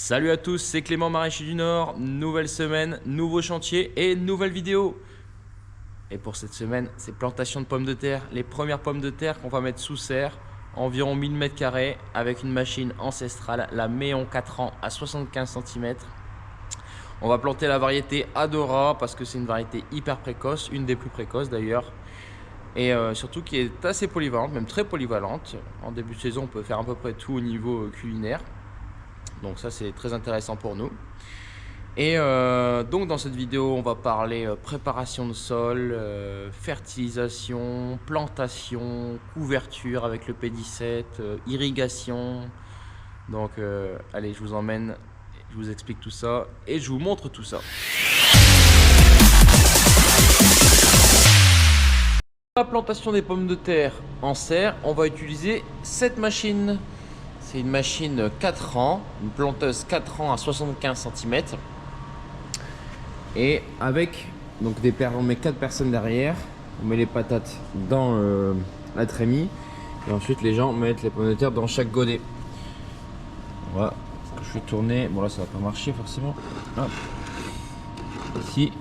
Salut à tous, c'est Clément Maraîcher du Nord, nouvelle semaine, nouveau chantier et nouvelle vidéo. Et pour cette semaine, c'est plantation de pommes de terre, les premières pommes de terre qu'on va mettre sous serre, environ 1000 m² avec une machine ancestrale, la Méon 4 ans à 75 cm. On va planter la variété Adora parce que c'est une variété hyper précoce, une des plus précoces d'ailleurs. Et surtout qui est assez polyvalente, même très polyvalente. En début de saison, on peut faire à peu près tout au niveau culinaire. Donc ça c'est très intéressant pour nous. Et donc dans cette vidéo on va parler préparation de sol, fertilisation, plantation, couverture avec le P17, irrigation. Donc allez, je vous emmène, je vous explique tout ça et je vous montre tout ça. Pour la plantation des pommes de terre en serre, on va utiliser cette machine. C'est une machine 4 ans, une planteuse 4 ans à 75 cm. Et avec donc on met 4 personnes derrière, on met les patates dans la trémie. Et ensuite les gens mettent les pommes de terre dans chaque godet. Voilà, je vais tourner. Bon là ça va pas marcher forcément. Hop. Ici,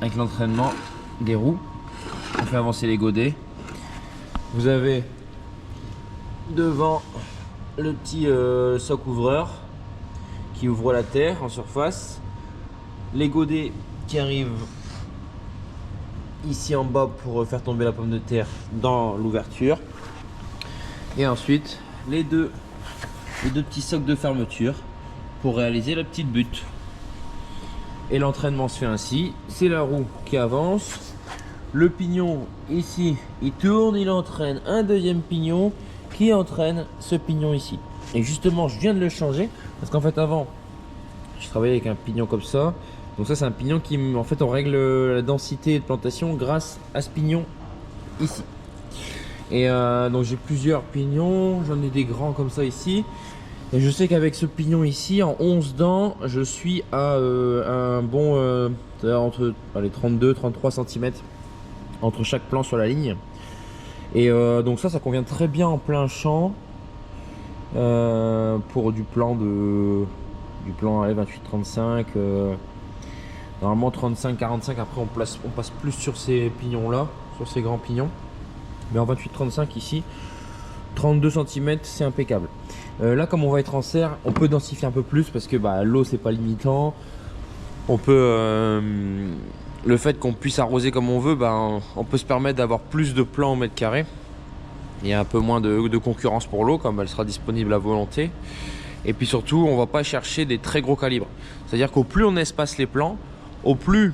avec l'entraînement des roues, on fait avancer les godets. Vous avez devant le petit soc ouvreur qui ouvre la terre en surface, les godets qui arrivent ici en bas pour faire tomber la pomme de terre dans l'ouverture, et ensuite les deux petits socs de fermeture pour réaliser la petite butte. Et l'entraînement se fait ainsi, c'est la roue qui avance, le pignon ici il tourne, il entraîne un deuxième pignon qui entraîne ce pignon ici. Et justement je viens de le changer parce qu'en fait avant je travaillais avec un pignon comme ça. Donc ça c'est un pignon qui, en fait on règle la densité de plantation grâce à ce pignon ici. Et donc j'ai plusieurs pignons, j'en ai des grands comme ça ici. Et je sais qu'avec ce pignon ici en 11 dents je suis à un bon entre les 32-33 cm entre chaque plan sur la ligne. Et donc ça convient très bien en plein champ pour du plan 28-35, normalement 35-45. Après on passe plus sur ces pignons là, sur ces grands pignons, mais en 28-35 ici 32 cm c'est impeccable. Là comme on va être en serre, on peut densifier un peu plus parce que l'eau c'est pas limitant. On peut le fait qu'on puisse arroser comme on veut, on peut se permettre d'avoir plus de plants au mètre carré. Il y a un peu moins de concurrence pour l'eau, comme elle sera disponible à volonté. Et puis surtout, on va pas chercher des très gros calibres. C'est-à-dire qu'au plus on espace les plants, au plus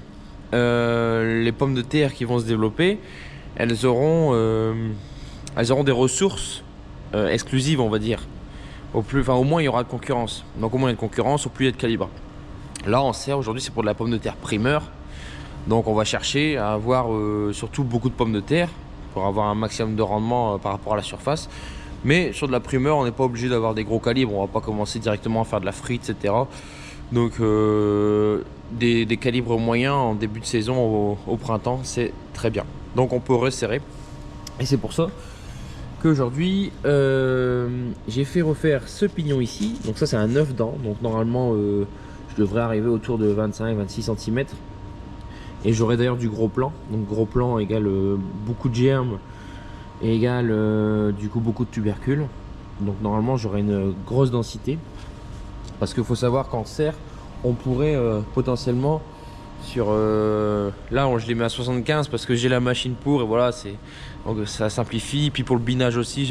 les pommes de terre qui vont se développer, elles auront des ressources exclusives, on va dire. Au moins il y aura de concurrence. Donc au moins il y a de concurrence, au plus il y a de calibre. Là en serre aujourd'hui c'est pour de la pomme de terre primeur. Donc on va chercher à avoir surtout beaucoup de pommes de terre pour avoir un maximum de rendement par rapport à la surface. Mais sur de la primeur on n'est pas obligé d'avoir des gros calibres. On va pas commencer directement à faire de la frite, etc. Donc des calibres moyens en début de saison au printemps c'est très bien. Donc on peut resserrer. Et c'est pour ça qu'aujourd'hui j'ai fait refaire ce pignon ici. Donc ça c'est un 9 dents. Donc normalement je devrais arriver autour de 25-26 cm. Et j'aurai d'ailleurs du gros plan. Donc gros plan égale beaucoup de germes et égale du coup beaucoup de tubercules. Donc normalement j'aurai une grosse densité. Parce qu'il faut savoir qu'en serre on pourrait potentiellement sur là je les mets à 75 parce que j'ai la machine pour, et voilà, donc ça simplifie. Puis pour le binage aussi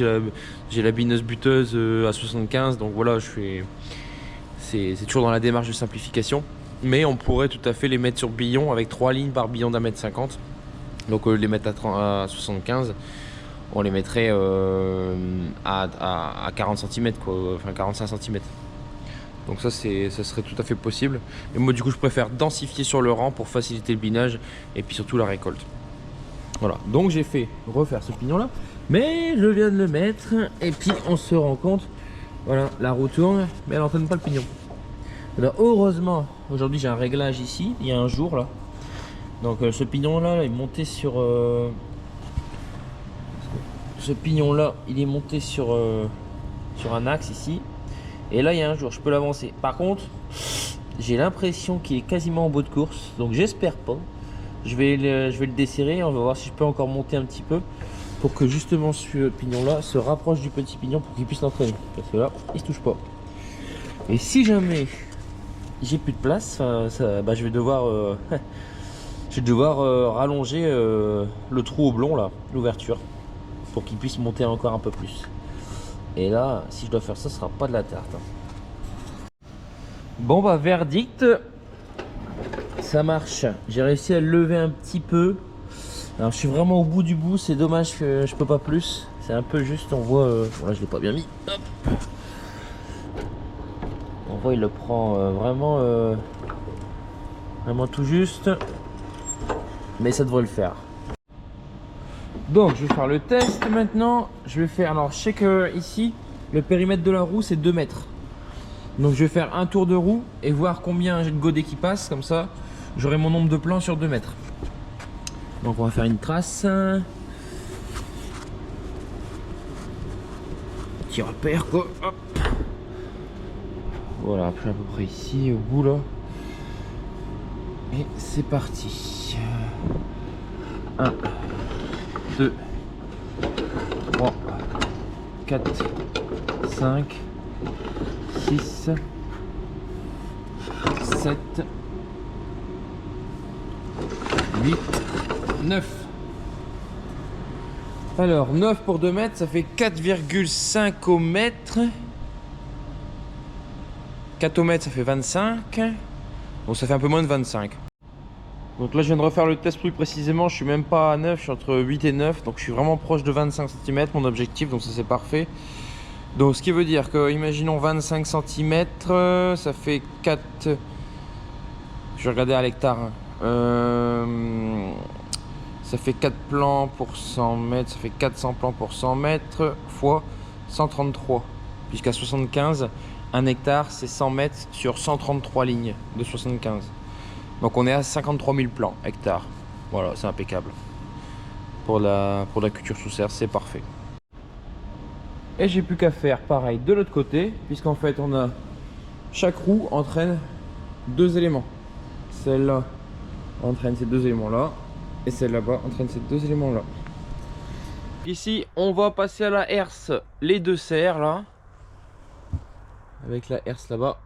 j'ai la bineuse buteuse à 75. Donc voilà, c'est toujours dans la démarche de simplification. Mais on pourrait tout à fait les mettre sur billon avec 3 lignes par billon d'1,50 m. Donc les mettre à 75, on les mettrait à 40 cm quoi, enfin 45 cm. Donc ça serait tout à fait possible. Et moi du coup je préfère densifier sur le rang pour faciliter le binage et puis surtout la récolte. Voilà, donc j'ai fait refaire ce pignon là, mais je viens de le mettre et puis on se rend compte, voilà, la roue tourne mais elle n'entraîne pas le pignon. Alors heureusement aujourd'hui j'ai un réglage ici, il y a un jour là. Donc ce pignon là est monté sur ce pignon là, il est monté sur un axe ici. Et là il y a un jour je peux l'avancer. Par contre j'ai l'impression qu'il est quasiment en bout de course, donc j'espère pas. Je vais le desserrer, on va voir si je peux encore monter un petit peu pour que justement ce pignon là se rapproche du petit pignon pour qu'il puisse l'entraîner, parce que là il se touche pas. Et si jamais j'ai plus de place, bah, je vais devoir rallonger le trou oblong là, l'ouverture, pour qu'il puisse monter encore un peu plus. Et là si je dois faire ça, ce sera pas de la tarte, hein. Bon bah verdict, ça marche. J'ai réussi à le lever un petit peu. Alors je suis vraiment au bout du bout, c'est dommage que je peux pas plus. C'est un peu juste, on voit, bon là je l'ai pas bien mis. Hop. On voit il le prend vraiment tout juste. Mais ça devrait le faire. Donc je vais faire le test maintenant. Je vais faire, alors je sais que ici le périmètre de la roue c'est 2 mètres. Donc je vais faire un tour de roue et voir combien j'ai de godets qui passent, comme ça j'aurai mon nombre de plans sur 2 mètres. Donc on va faire une trace. Petit repère quoi. Hop. Voilà, puis à peu près ici au bout là. Et c'est parti. 1, 2, 3, 4, 5, 6, 7, 8, 9. Alors 9 pour 2 mètres, ça fait 4,5 au mètre. 4 au mètre, ça fait 25. Bon, ça fait un peu moins de 25. Donc là, je viens de refaire le test plus précisément. Je suis même pas à 9, je suis entre 8 et 9. Donc je suis vraiment proche de 25 cm, mon objectif. Donc ça, c'est parfait. Donc ce qui veut dire que, imaginons 25 cm, ça fait 4. Je vais regarder à l'hectare. Ça fait 4 plans pour 100 mètres. Ça fait 400 plans pour 100 mètres fois 133. Puisqu'à 75, un hectare, c'est 100 mètres sur 133 lignes de 75. Donc on est à 53 000 plans hectares. Voilà, c'est impeccable. Pour la culture sous serre, c'est parfait. Et j'ai plus qu'à faire pareil de l'autre côté, puisqu'en fait on a chaque roue entraîne 2 éléments. Celle-là entraîne ces 2 éléments là, et celle là-bas entraîne ces 2 éléments là. Ici on va passer à la herse, les 2 serres là, avec la herse là-bas.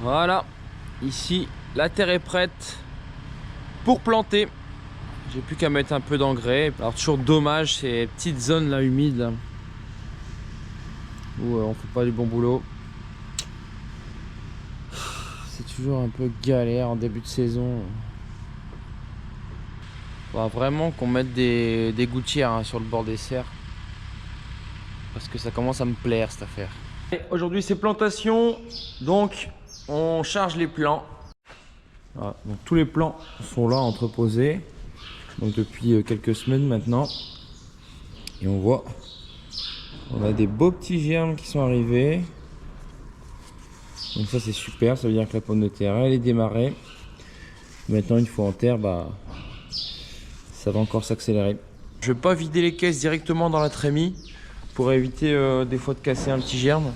Voilà, ici la terre est prête pour planter. J'ai plus qu'à mettre un peu d'engrais. Alors toujours dommage ces petites zones là humides là, où on fait pas du bon boulot. C'est toujours un peu galère en début de saison. Faudra vraiment qu'on mette des gouttières, hein, sur le bord des serres, parce que ça commence à me plaire cette affaire. Aujourd'hui c'est plantation, donc on charge les plants. Voilà, donc tous les plants sont là entreposés, donc depuis quelques semaines maintenant, et on voit, on a des beaux petits germes qui sont arrivés. Donc ça c'est super, ça veut dire que la pomme de terre elle est démarrée. Maintenant une fois en terre, bah ça va encore s'accélérer. Je vais pas vider les caisses directement dans la trémie pour éviter des fois de casser un petit germe,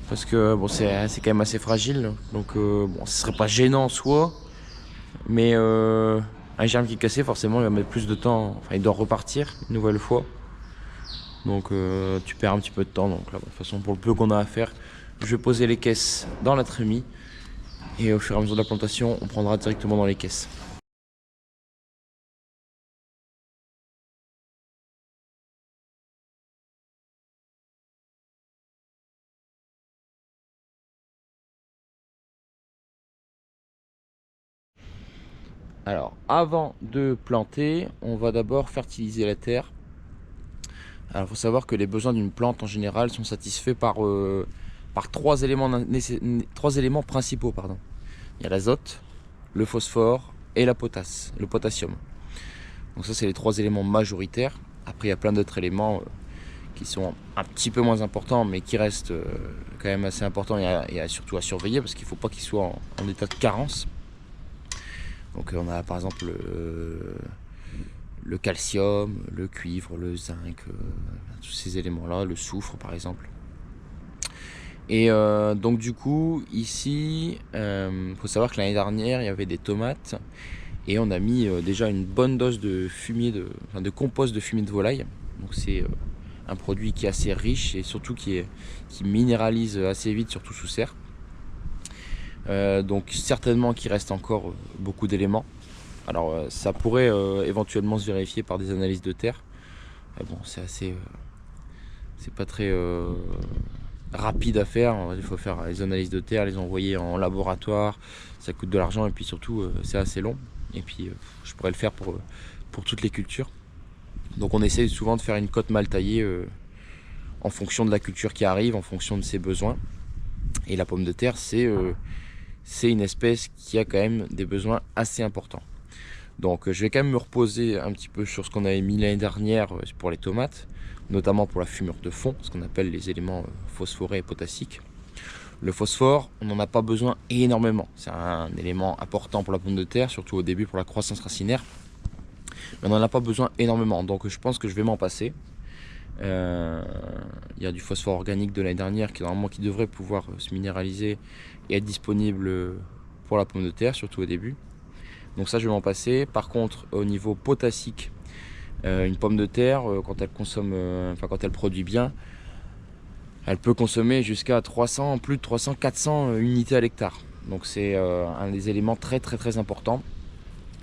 parce que bon c'est quand même assez fragile, donc bon ce serait pas gênant en soi, mais un germe qui est cassé forcément il va mettre plus de temps, enfin il doit repartir une nouvelle fois, donc tu perds un petit peu de temps. Donc là de toute façon pour le peu qu'on a à faire, je vais poser les caisses dans la trémie, et au fur et à mesure de la plantation on prendra directement dans les caisses. Alors, avant de planter, on va d'abord fertiliser la terre. Alors, il faut savoir que les besoins d'une plante en général sont satisfaits par 3 éléments principaux. Pardon. Il y a l'azote, le phosphore et le potassium. Donc ça, c'est les 3 éléments majoritaires. Après, il y a plein d'autres éléments qui sont un petit peu moins importants, mais qui restent quand même assez importants et surtout à surveiller, parce qu'il ne faut pas qu'ils soient en état de carence. Donc on a par exemple le calcium, le cuivre, le zinc, tous ces éléments-là, le soufre par exemple. Et donc du coup, ici, faut savoir que l'année dernière, il y avait des tomates et on a mis déjà une bonne dose de fumier, de compost de fumier de volaille. Donc c'est un produit qui est assez riche et surtout qui minéralise assez vite, surtout sous serre. Donc certainement qu'il reste encore beaucoup d'éléments. Alors ça pourrait éventuellement se vérifier par des analyses de terre. Mais bon, c'est assez, c'est pas très rapide à faire. Il faut faire les analyses de terre, les envoyer en laboratoire, ça coûte de l'argent et puis surtout c'est assez long. Et puis je pourrais le faire pour toutes les cultures. Donc on essaie souvent de faire une cote mal taillée en fonction de la culture qui arrive, en fonction de ses besoins. Et la pomme de terre, c'est une espèce qui a quand même des besoins assez importants. Donc je vais quand même me reposer un petit peu sur ce qu'on avait mis l'année dernière pour les tomates, notamment pour la fumure de fond, ce qu'on appelle les éléments phosphorés et potassiques. Le phosphore, on n'en a pas besoin énormément. C'est un élément important pour la pomme de terre, surtout au début pour la croissance racinaire. Mais on n'en a pas besoin énormément, donc je pense que je vais m'en passer. Il y a du phosphore organique de l'année dernière qui devrait pouvoir se minéraliser et être disponible pour la pomme de terre, surtout au début. Donc ça je vais m'en passer. Par contre au niveau potassique, une pomme de terre quand elle consomme, quand elle produit bien, elle peut consommer jusqu'à plus de 300-400 unités à l'hectare. Donc c'est un des éléments très importants.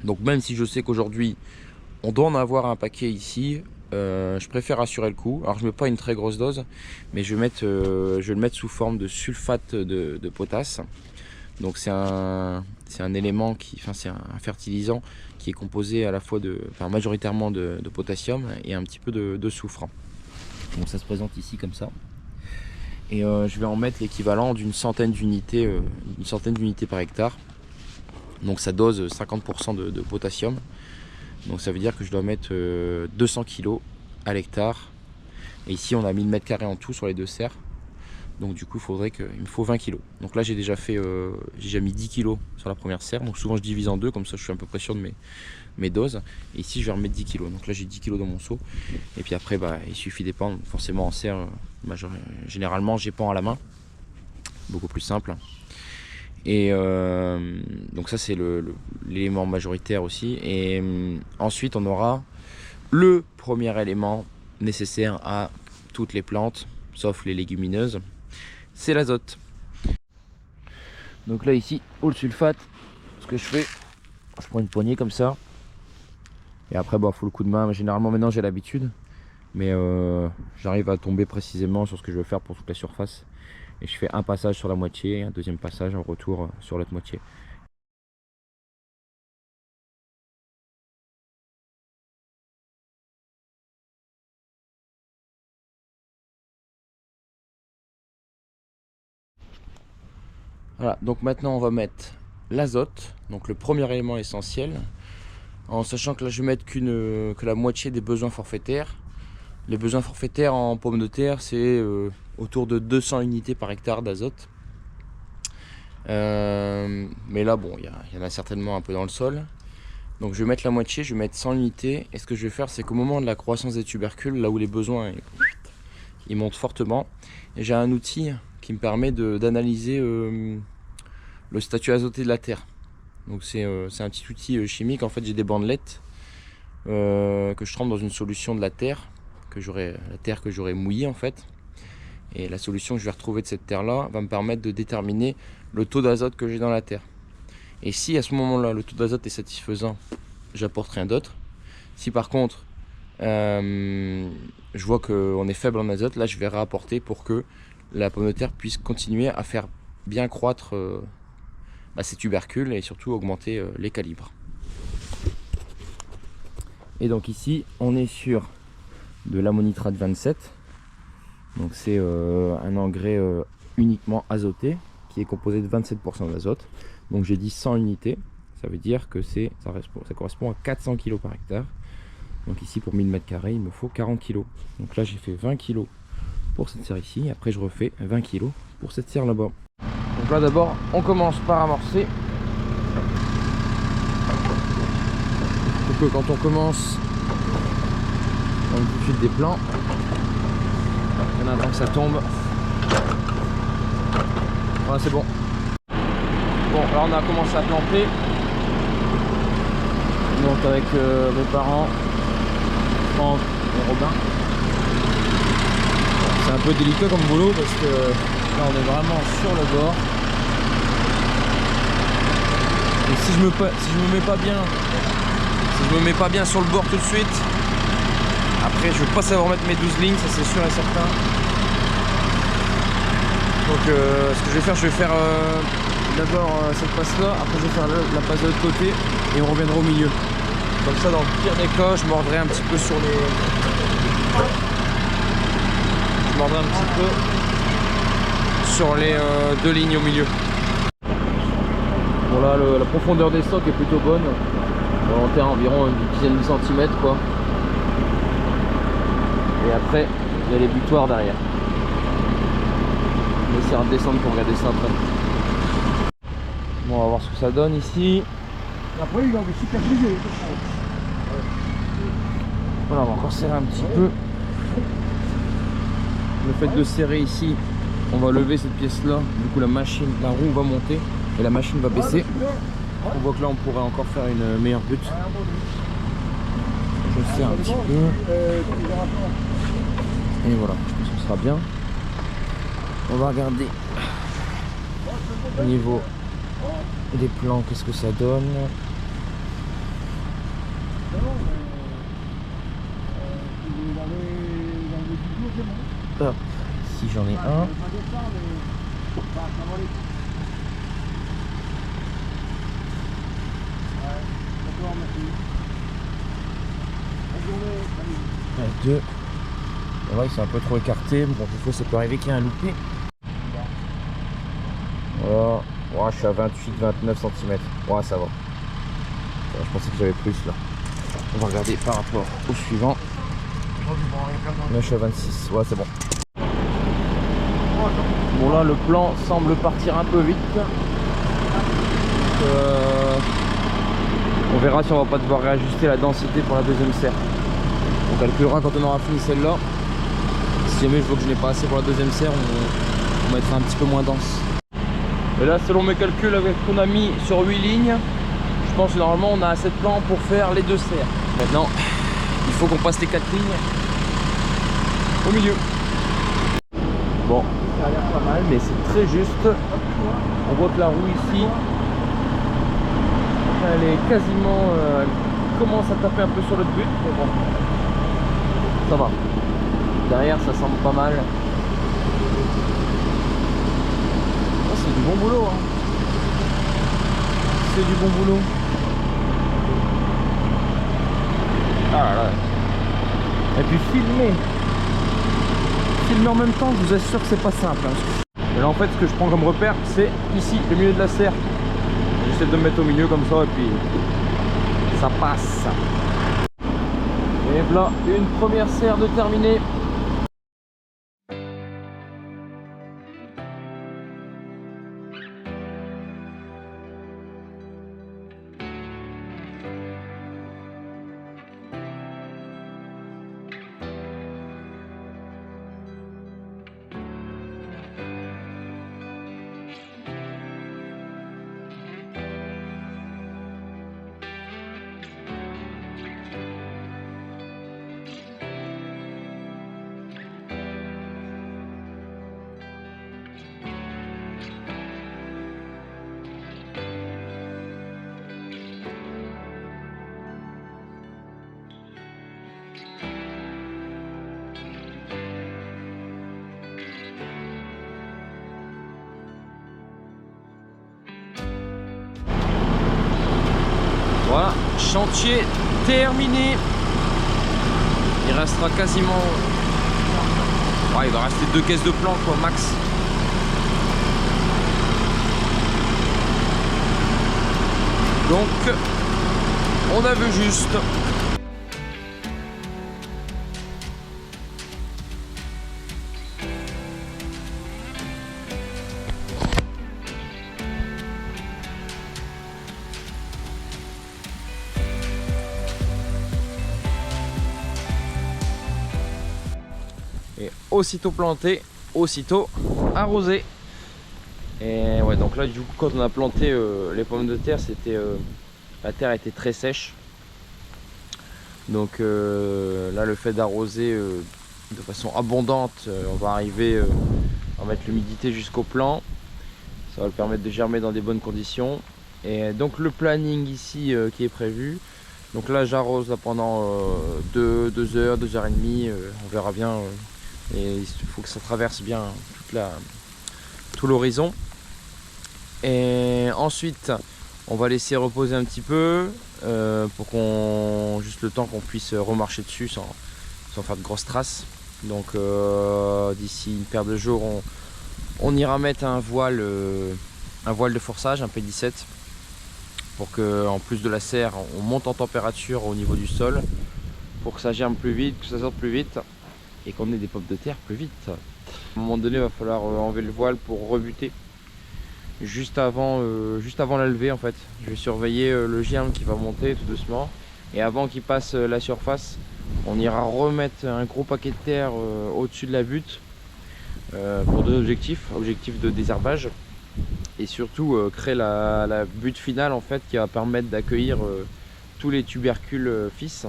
Donc même si je sais qu'aujourd'hui on doit en avoir un paquet ici, je préfère assurer le coup. Alors je ne mets pas une très grosse dose, mais je vais le mettre sous forme de sulfate de potasse. Donc c'est un élément c'est un fertilisant qui est composé à la fois majoritairement de potassium et un petit peu de soufre. Donc ça se présente ici comme ça. Et je vais en mettre l'équivalent d'une centaine d'unités par hectare. Donc ça dose 50% de potassium. Donc ça veut dire que je dois mettre 200 kg à l'hectare. Et ici on a 1000 m² en tout sur les deux serres. Donc du coup il me faut 20 kg. Donc là j'ai déjà mis 10 kg sur la première serre. Donc souvent je divise en deux, comme ça je suis à peu près sûr de mes doses. Et ici je vais remettre 10 kg. Donc là j'ai 10 kg dans mon seau. Et puis après il suffit d'épandre. Forcément en serre, généralement j'épand à la main. Beaucoup plus simple. Et donc ça c'est l'élément majoritaire aussi. Et ensuite on aura le premier élément nécessaire à toutes les plantes, sauf les légumineuses, c'est l'azote. Donc là ici, au sulfate, ce que je fais, je prends une poignée comme ça. Et après faut le coup de main. Généralement maintenant j'ai l'habitude. Mais j'arrive à tomber précisément sur ce que je veux faire pour toute la surface. Et je fais un passage sur la moitié et un deuxième passage en retour sur l'autre moitié. Voilà, donc maintenant on va mettre l'azote, donc le premier élément essentiel, en sachant que là je vais mettre que la moitié des besoins forfaitaires. Les besoins forfaitaires en pommes de terre, c'est autour de 200 unités par hectare d'azote. Mais là bon, il y en a certainement un peu dans le sol. Donc je vais mettre la moitié, je vais mettre 100 unités. Et ce que je vais faire, c'est qu'au moment de la croissance des tubercules, là où les besoins ils montent fortement, j'ai un outil qui me permet d'analyser le statut azoté de la terre. Donc c'est un petit outil chimique. En fait j'ai des bandelettes que je trempe dans une solution de la terre que j'aurais mouillée en fait. Et la solution que je vais retrouver de cette terre là va me permettre de déterminer le taux d'azote que j'ai dans la terre. Et si à ce moment là le taux d'azote est satisfaisant, j'apporte rien d'autre. Si par contre je vois qu'on est faible en azote, là je vais réapporter pour que la pomme de terre puisse continuer à faire bien croître ses tubercules et surtout augmenter les calibres. Et donc ici on est sur de l'ammonitrate 27. Donc c'est un engrais uniquement azoté qui est composé de 27% d'azote. Donc j'ai dit 100 unités, ça veut dire que ça correspond à 400 kg par hectare. Donc ici pour 1000 mètres carrés il me faut 40 kg. Donc là j'ai fait 20 kg pour cette serre ici, après je refais 20 kg pour cette serre là-bas. Donc là d'abord on commence par amorcer. Donc quand on commence, on met tout de suite des plans. On attend que ça tombe. Voilà, c'est bon. Bon, là on a commencé à planter. Donc avec mes parents, Franck et Robin. C'est un peu délicat comme boulot parce que là on est vraiment sur le bord. Et si je me mets pas bien sur le bord tout de suite, après je vais pas savoir mettre mes 12 lignes, ça c'est sûr et certain. Donc ce que je vais faire d'abord cette passe là, après je vais faire la passe de l'autre côté et on reviendra au milieu. Comme ça dans le pire des cas je mordrai un petit peu sur les... Je mordrai un petit peu sur les deux lignes au milieu. Bon là la profondeur des socs est plutôt bonne. Volontaire environ une dizaine de centimètres quoi. Et après il y a les butoirs derrière. On va essayer de descendre pour regarder ça après. Bon, on va voir ce que ça donne ici. Après il va super plié. Voilà, on va encore serrer un petit peu. Le fait de serrer ici, on va lever cette pièce là. Du coup la roue va monter et la machine va baisser. On voit que là on pourrait encore faire une meilleure butte. Je serre un petit peu. Et voilà, je pense que ce sera bien. On va regarder au niveau des plans, qu'est-ce que ça donne. Hop, ici j'en ai un. Deux. Ouais, c'est un peu trop écarté. Bon, des fois ça peut arriver qu'il y ait un loupé. Voilà. Ouais, je suis à 28-29 cm. Ouais, ça va. Je pensais que j'avais plus là. On va regarder par rapport au suivant. Là, je suis à 26. Ouais, c'est bon. Bon, là, le plan semble partir un peu vite. On verra si on va pas devoir réajuster la densité pour la deuxième serre. On calculera quand on aura fini celle-là. Si jamais je vois que je n'ai pas assez pour la deuxième serre, on mettra un petit peu moins dense. Et là, selon mes calculs avec ce qu'on a mis sur 8 lignes, je pense que normalement on a assez de plans pour faire les deux serres. Maintenant, il faut qu'on passe les 4 lignes au milieu. Bon, ça a l'air pas mal, mais c'est très juste. On voit que la roue ici, elle est quasiment... elle commence à taper un peu sur le but, mais bon, ça va. Derrière, ça semble pas mal. C'est du bon boulot, hein. C'est du bon boulot. Ah là là. Et puis filmer en même temps, je vous assure que c'est pas simple, hein. Et là en fait ce que je prends comme repère c'est ici, le milieu de la serre. J'essaie de me mettre au milieu comme ça et puis ça passe. Et voilà, une première serre de terminée. Voilà, chantier terminé. Il restera quasiment... Ouais, il va rester 2 caisses de plan quoi, max. Donc, on a vu juste. aussitôt planté, aussitôt arrosé. Et ouais, donc là du coup quand on a planté les pommes de terre, c'était la terre était très sèche. Donc là le fait d'arroser de façon abondante, on va arriver à mettre l'humidité jusqu'au plant. Ça va le permettre de germer dans des bonnes conditions. Et donc le planning ici qui est prévu. Donc là j'arrose pendant 2 heures, 2 heures et demie, on verra bien. Et il faut que ça traverse bien tout l'horizon. Et ensuite on va laisser reposer un petit peu pour qu'on juste le temps qu'on puisse remarcher dessus sans faire de grosses traces. Donc d'ici une paire de jours on ira mettre un voile de forçage, un P17, pour que en plus de la serre on monte en température au niveau du sol pour que ça germe plus vite, que ça sorte plus vite et qu'on ait des pommes de terre plus vite. À un moment donné il va falloir enlever le voile pour rebuter juste avant la levée. En fait je vais surveiller le germe qui va monter tout doucement, et avant qu'il passe la surface on ira remettre un gros paquet de terre au-dessus de la butte pour deux objectifs de désherbage et surtout créer la butte finale en fait qui va permettre d'accueillir tous les tubercules fils,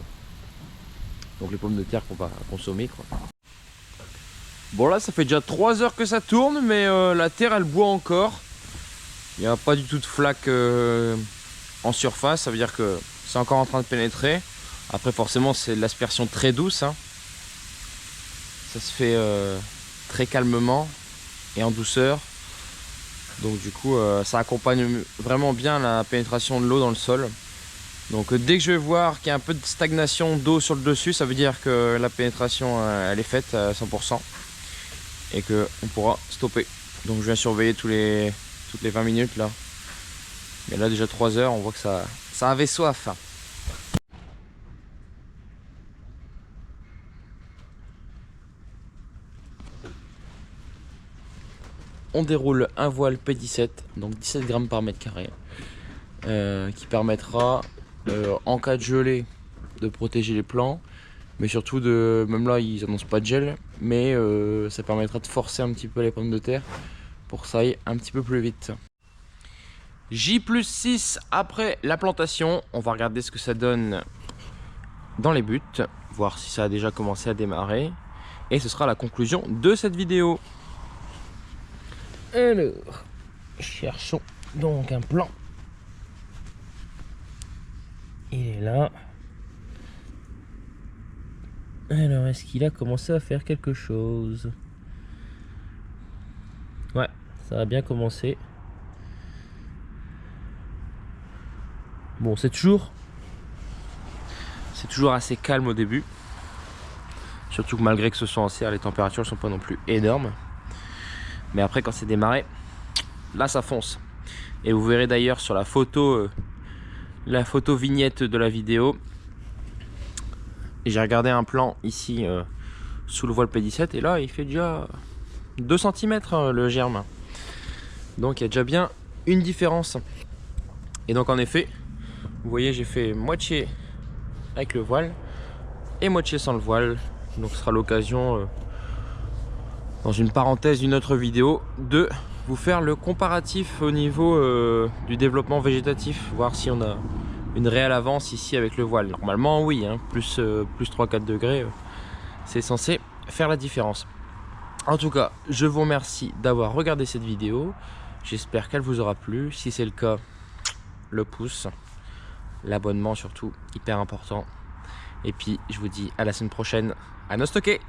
donc les pommes de terre qu'on va consommer quoi. Bon là ça fait déjà 3 heures que ça tourne, mais la terre elle boit encore. Il n'y a pas du tout de flaque en surface, ça veut dire que c'est encore en train de pénétrer. Après forcément c'est de l'aspersion très douce, hein. Ça se fait très calmement et en douceur. Donc du coup ça accompagne vraiment bien la pénétration de l'eau dans le sol. Donc dès que je vais voir qu'il y a un peu de stagnation d'eau sur le dessus, ça veut dire que la pénétration elle est faite à 100% et qu'on pourra stopper. Donc je viens surveiller toutes les 20 minutes là. Mais là déjà 3 heures, on voit que ça avait soif. On déroule un voile P17, donc 17 grammes par mètre carré, qui permettra en cas de gelée de protéger les plants, mais surtout même là ils annoncent pas de gel, mais ça permettra de forcer un petit peu les pommes de terre pour que ça aille un petit peu plus vite. J+6 après la plantation, on va regarder ce que ça donne dans les buttes, voir si ça a déjà commencé à démarrer, et ce sera la conclusion de cette vidéo. Alors, cherchons donc un plan. Il est là. Alors, est-ce qu'il a commencé à faire quelque chose? Ouais, ça a bien commencé. Bon, c'est toujours assez calme au début. Surtout que malgré que ce soit en serre, les températures ne sont pas non plus énormes. Mais après quand c'est démarré, là ça fonce. Et vous verrez d'ailleurs sur la photo vignette de la vidéo. Et j'ai regardé un plan ici sous le voile P17 et là il fait déjà 2 cm le germe. Donc il y a déjà bien une différence. Et donc en effet, vous voyez j'ai fait moitié avec le voile et moitié sans le voile. Donc ce sera l'occasion dans une parenthèse d'une autre vidéo de vous faire le comparatif au niveau du développement végétatif, voir si on a une réelle avance ici avec le voile. Normalement oui, hein, plus 3-4 degrés, c'est censé faire la différence. En tout cas, je vous remercie d'avoir regardé cette vidéo. J'espère qu'elle vous aura plu. Si c'est le cas, le pouce, l'abonnement surtout, hyper important. Et puis je vous dis à la semaine prochaine. À nos stocker.